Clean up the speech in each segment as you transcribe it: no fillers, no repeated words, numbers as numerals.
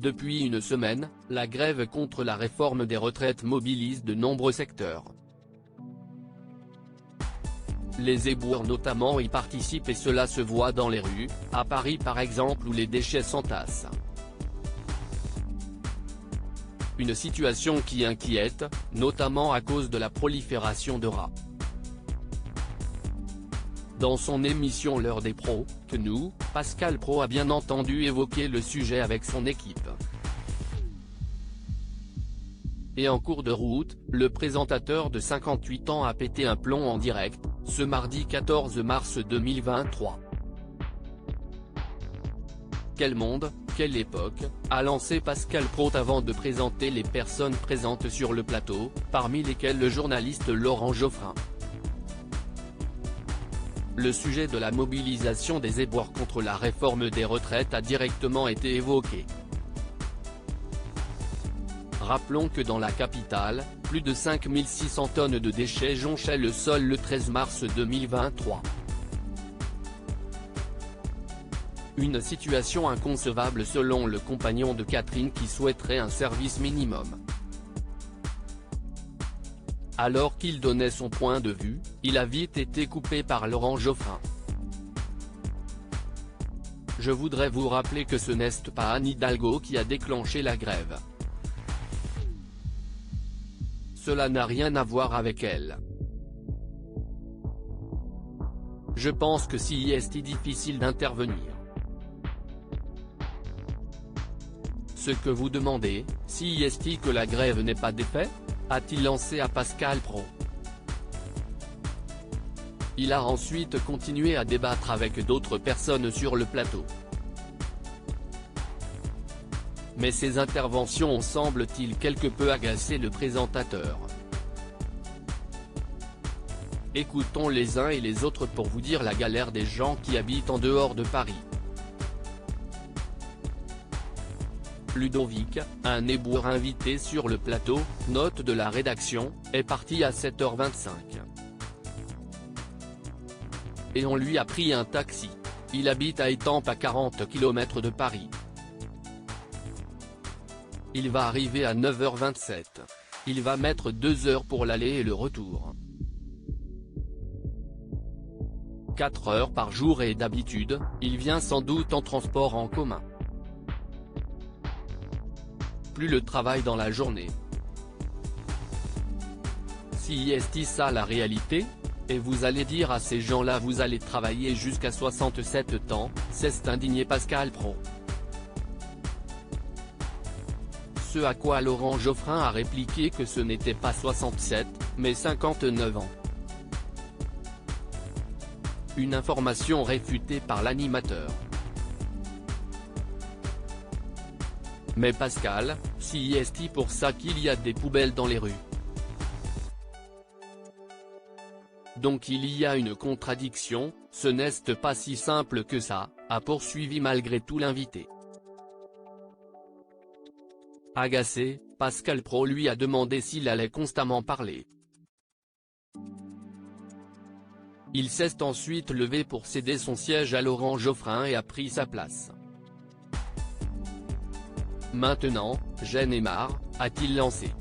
Depuis une semaine, la grève contre la réforme des retraites mobilise de nombreux secteurs. Les éboueurs notamment y participent et cela se voit dans les rues, à Paris par exemple où les déchets s'entassent. Une situation qui inquiète, notamment à cause de la prolifération de rats. Dans son émission L'heure des pros, nous, Pascal Praud a bien entendu évoquer le sujet avec son équipe. Et en cours de route, le présentateur de 58 ans a pété un plomb en direct, ce mardi 14 mars 2023. Quel monde, quelle époque, a lancé Pascal Praud avant de présenter les personnes présentes sur le plateau, parmi lesquelles le journaliste Laurent Geoffrin. Le sujet de la mobilisation des éboueurs contre la réforme des retraites a directement été évoqué. Rappelons que dans la capitale, plus de 5600 tonnes de déchets jonchaient le sol le 13 mars 2023. Une situation inconcevable selon le compagnon de Catherine qui souhaiterait un service minimum. Alors qu'il donnait son point de vue, il a vite été coupé par Laurent Geoffrin. Je voudrais vous rappeler que ce n'est pas Anne Hidalgo qui a déclenché la grève. Cela n'a rien à voir avec elle. Je pense que si est difficile d'intervenir. Ce que vous demandez, si est que la grève n'est pas défaite, a-t-il lancé à Pascal Praud. Il a ensuite continué à débattre avec d'autres personnes sur le plateau. Mais ces interventions semblent-ils quelque peu agacer le présentateur. Écoutons les uns et les autres pour vous dire la galère des gens qui habitent en dehors de Paris. Ludovic, un éboueur invité sur le plateau, note de la rédaction, est parti à 7h25. Et on lui a pris un taxi. Il habite à Étampes à 40 km de Paris. Il va arriver à 9h27. Il va mettre 2 heures pour l'aller et le retour. 4 heures par jour et d'habitude, il vient sans doute en transport en commun. Plus le travail dans la journée. Si est ça la réalité? Et vous allez dire à ces gens-là vous allez travailler jusqu'à 67 ans, s'est indigné Pascal Praud. Ce à quoi Laurent Geoffrin a répliqué que ce n'était pas 67, mais 59 ans. Une information réfutée par l'animateur. Mais Pascal, si est pour ça qu'il y a des poubelles dans les rues. Donc il y a une contradiction, ce n'est pas si simple que ça, a poursuivi malgré tout l'invité. Agacé, Pascal Praud lui a demandé s'il allait constamment parler. Il s'est ensuite levé pour céder son siège à Laurent Geoffrin et a pris sa place. Maintenant, j'en ai marre, a-t-il lancé.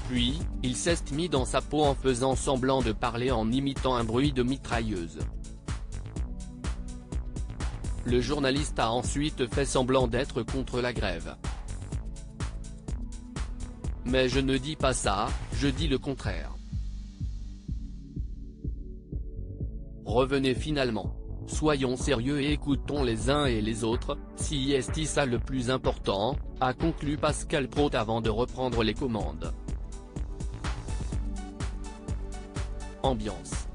Puis, il s'est mis dans sa peau en faisant semblant de parler en imitant un bruit de mitrailleuse. Le journaliste a ensuite fait semblant d'être contre la grève. Mais je ne dis pas ça, je dis le contraire. Revenez finalement. Soyons sérieux et écoutons les uns et les autres, si est ça le plus important, a conclu Pascal Praud avant de reprendre les commandes. Ambiance.